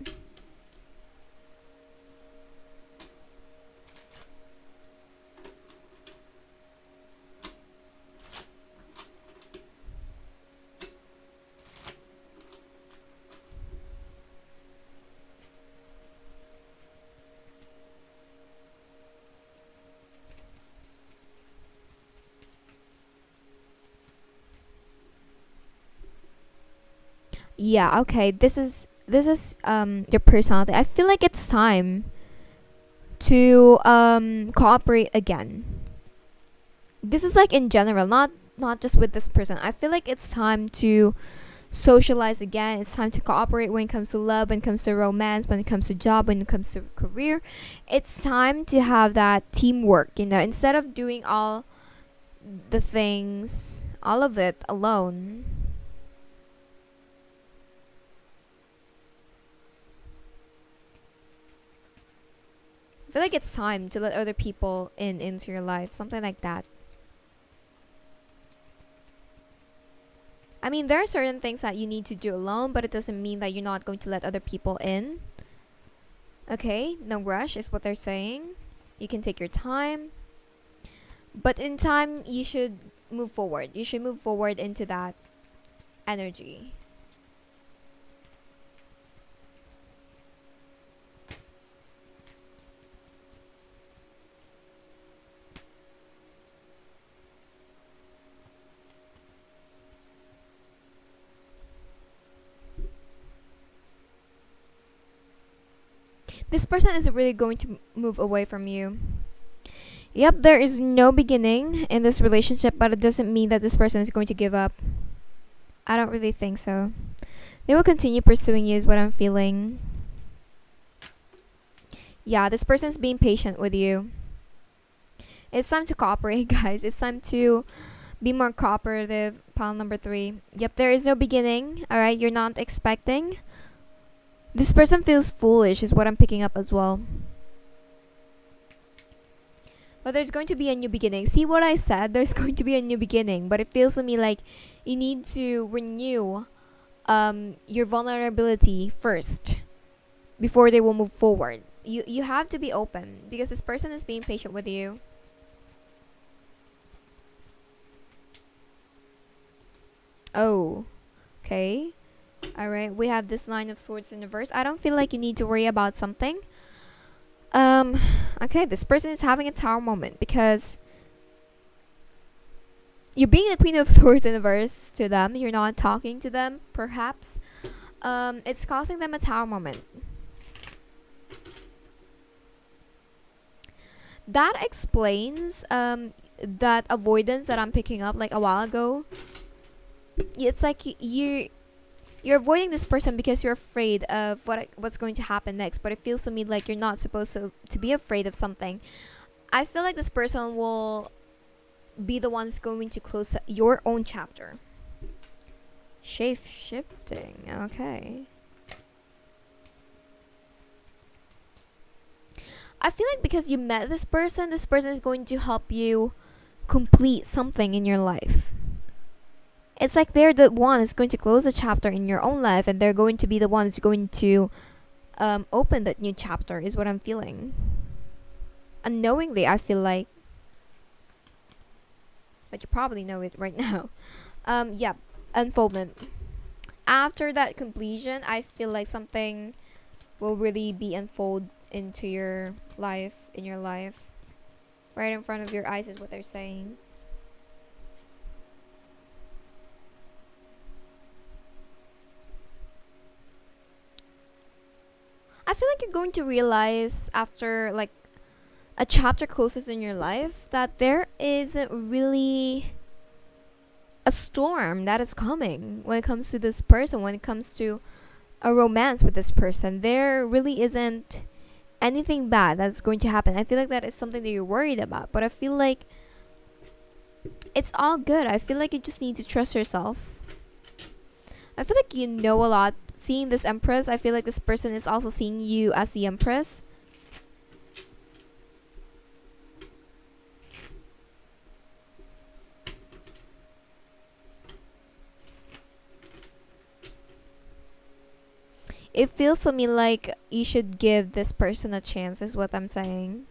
Yeah, okay. This is your personality. I feel like it's time to cooperate again. This is like in general, not just with this person. I feel like it's time to socialize again. It's time to cooperate when it comes to love, when it comes to romance, when it comes to job, when it comes to career. It's time to have that teamwork, instead of doing all the things, all of it alone. I feel like it's time to let other people into your life, something like that. I mean, there are certain things that you need to do alone, but it doesn't mean that you're not going to let other people in. Okay, no rush is what they're saying. You can take your time. But in time, you should move forward. You should move forward into that energy. This person is really going to move away from you. Yep, there is no beginning in this relationship, but it doesn't mean that this person is going to give up. I don't really think so. They will continue pursuing you is what I'm feeling. Yeah, this person is being patient with you. It's time to cooperate, guys. It's time to be more cooperative. Pile number 3. Yep, there is no beginning. Alright, you're not expecting. This person feels foolish is what I'm picking up as well. But there's going to be a new beginning. See what I said? There's going to be a new beginning. But it feels to me like you need to renew your vulnerability first before they will move forward. You have to be open because this person is being patient with you. Oh, okay. Alright, we have this Nine of Swords in reverse. I don't feel like you need to worry about something. Okay, this person is having a tower moment because you're being the Queen of Swords in reverse to them. You're not talking to them, perhaps. It's causing them a tower moment. That explains that avoidance that I'm picking up like a while ago. It's like you're avoiding this person because you're afraid of what's going to happen next. But it feels to me like you're not supposed to be afraid of something. I feel like this person will be the one who's going to close your own chapter. Shape shifting. Okay. I feel like because you met this person is going to help you complete something in your life. It's like they're the one who's going to close a chapter in your own life, and they're going to be the ones going to open that new chapter, is what I'm feeling. Unknowingly, I feel like. But you probably know it right now. Yeah, unfoldment. After that completion, I feel like something will really be unfold into your life, right in front of your eyes is what they're saying. I feel like you're going to realize after like a chapter closes in your life that there isn't really a storm that is coming when it comes to this person, when it comes to a romance with this person. There really isn't anything bad that's going to happen. I feel like that is something that you're worried about, but I feel like it's all good. I feel like you just need to trust yourself. I feel like you know a lot. Seeing this Empress, I feel like this person is also seeing you as the Empress. It feels to me like you should give this person a chance, is what I'm saying.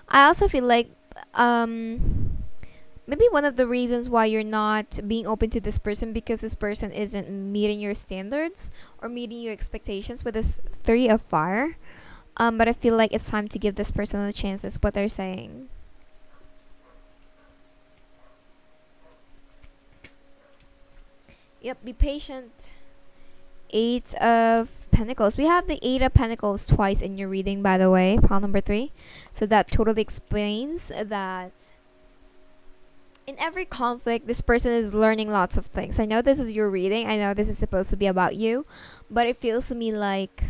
I also feel like maybe one of the reasons why you're not being open to this person because this person isn't meeting your standards or meeting your expectations with this Three of Fire. But I feel like it's time to give this person a chance, is what they're saying. Yep, be patient. Eight of Pentacles. We have the Eight of Pentacles twice in your reading, by the way, pile number 3. So that totally explains that in every conflict, this person is learning lots of things. I know this is your reading. I know this is supposed to be about you, but it feels to me like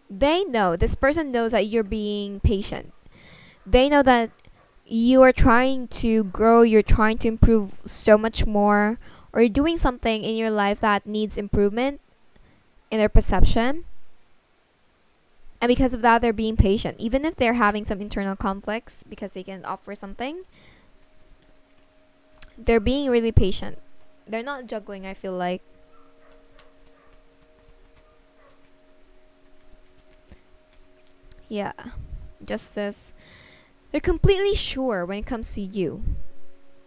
they know, this person knows that you're being patient. They know that you are trying to grow, you're trying to improve so much more, or you're doing something in your life that needs improvement in their perception. And because of that, they're being patient. Even if they're having some internal conflicts because they can offer something, they're being really patient. They're not juggling, I feel like. Yeah. Justice. They're completely sure when it comes to you.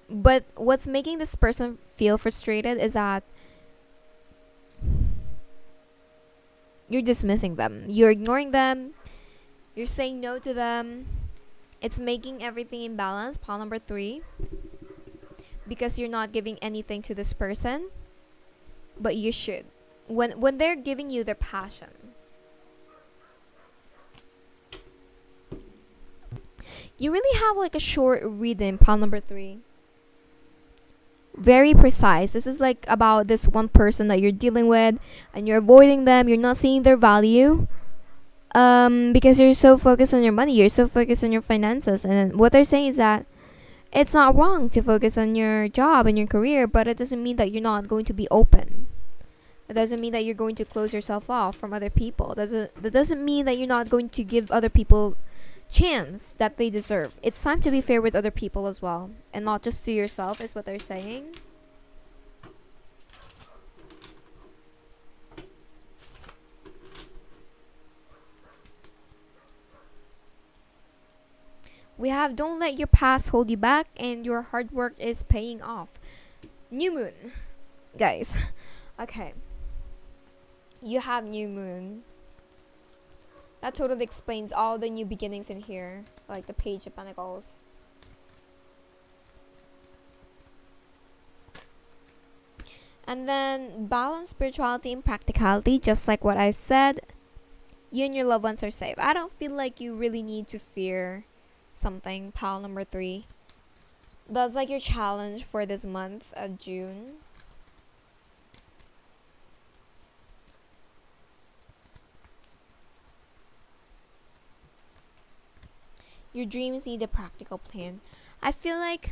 But what's making this person feel frustrated is that you're dismissing them. You're ignoring them. You're saying no to them. It's making everything imbalanced. Pile number 3. Because you're not giving anything to this person. But you should. When they're giving you their passion. You really have like a short reading, pile number 3. Very precise. This is like about this one person that you're dealing with and you're avoiding them. You're not seeing their value because you're so focused on your money. You're so focused on your finances. And what they're saying is that It's not wrong to focus on your job and your career, but it doesn't mean that you're not going to be open. It doesn't mean that you're going to close yourself off from other people. That doesn't mean that you're not going to give other people chance that they deserve. It's time to be fair with other people as well, and not just to yourself, is what they're saying. We have don't let your past hold you back, and your hard work is paying off. New moon, guys. Okay. You have new moon. That totally explains all the new beginnings in here, like the Page of Pentacles. And then balance spirituality and practicality, just like what I said. You and your loved ones are safe. I don't feel like you really need to fear something, pile number 3. That's like your challenge for this month of June. Your dreams need a practical plan. I feel like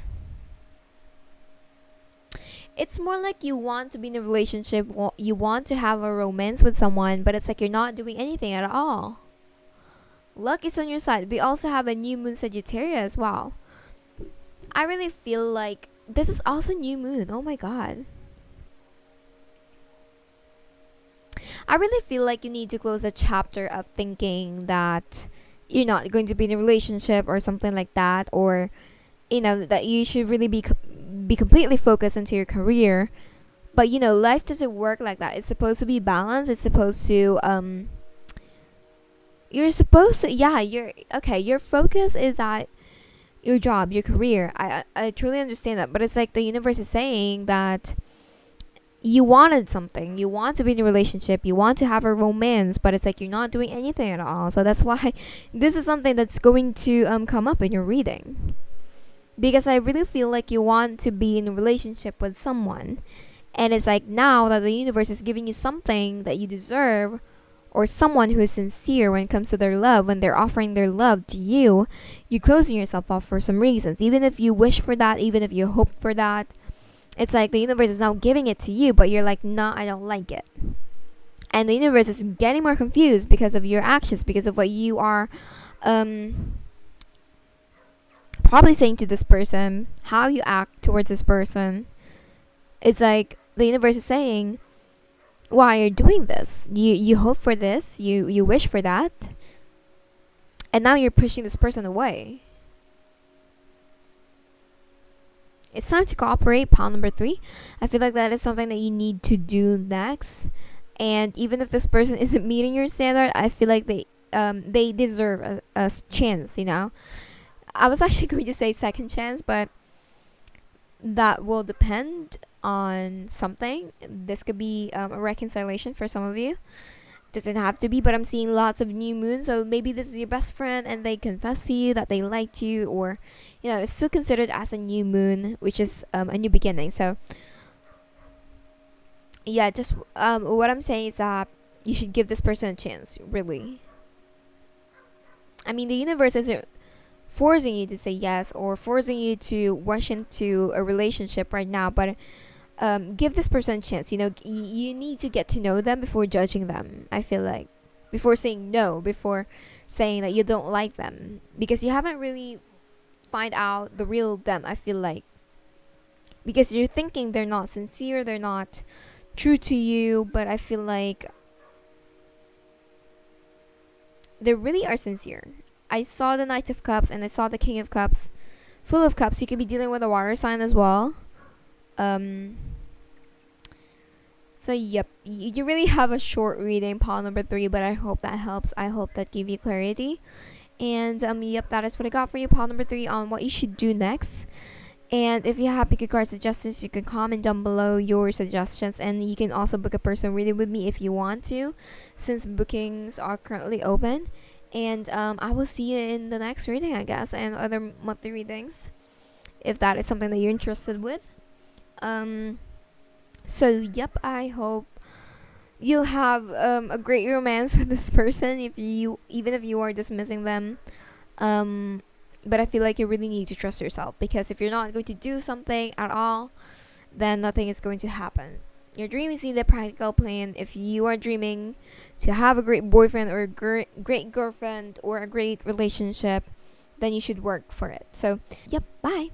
it's more like you want to be in a relationship, you want to have a romance with someone, but it's like you're not doing anything at all. Luck is on your side. We also have a new moon Sagittarius as well. I really feel like this is also new moon. Oh my god. I really feel like you need to close a chapter of thinking that you're not going to be in a relationship or something like that, or that you should really be completely focused into your career. But life doesn't work like that. It's supposed to be balanced. It's supposed to you're supposed to your focus is at your job, your career. I truly understand that, but it's like the universe is saying that you wanted something, you want to be in a relationship, you want to have a romance, but it's like you're not doing anything at all. So that's why this is something that's going to come up in your reading, because I really feel like you want to be in a relationship with someone, and it's like now that the universe is giving you something that you deserve, or someone who is sincere when it comes to their love, when they're offering their love to you, you're closing yourself off for some reasons. Even if you wish for that, even if you hope for that, it's like the universe is now giving it to you, but you're like, nah, I don't like it. And the universe is getting more confused because of your actions, because of what you are probably saying to this person, how you act towards this person. It's like the universe is saying, why you're doing this. You hope for this, you wish for that, and now you're pushing this person away. It's time to cooperate, pile number 3. I feel like that is something that you need to do next. And even if this person isn't meeting your standard, I feel like they deserve a chance, I was actually going to say second chance, but that will depend on something. This could be a reconciliation for some of you. Doesn't have to be, but I'm seeing lots of new moons. So maybe this is your best friend and they confess to you that they liked you, or it's still considered as a new moon, which is a new beginning. So yeah, just what I'm saying is that you should give this person a chance, really. I mean, the universe isn't forcing you to say yes or forcing you to rush into a relationship right now, but give this person a chance. You need to get to know them before judging them. I feel like before saying no, before saying that you don't like them, because you haven't really find out the real them. I feel like because you're thinking they're not sincere, they're not true to you, but I feel like they really are sincere. I saw the Knight of Cups and I saw the King of Cups, Fool of Cups. You could be dealing with a water sign as well. So yep, you really have a short reading, pile number 3, but I hope that helps. I hope that gave you clarity. And yep, that is what I got for you, pile number 3, on what you should do next. And if you have pick a card suggestions, you can comment down below your suggestions, and you can also book a personal reading with me if you want to, since bookings are currently open. And I will see you in the next reading, I guess, and other monthly readings, if that is something that you're interested with. So yep, I hope you'll have a great romance with this person, even if you are dismissing them. But I feel like you really need to trust yourself, because if you're not going to do something at all, then nothing is going to happen. Your dream is in the practical plane. If you are dreaming to have a great boyfriend or a great girlfriend or a great relationship, then you should work for it. So, yep, bye.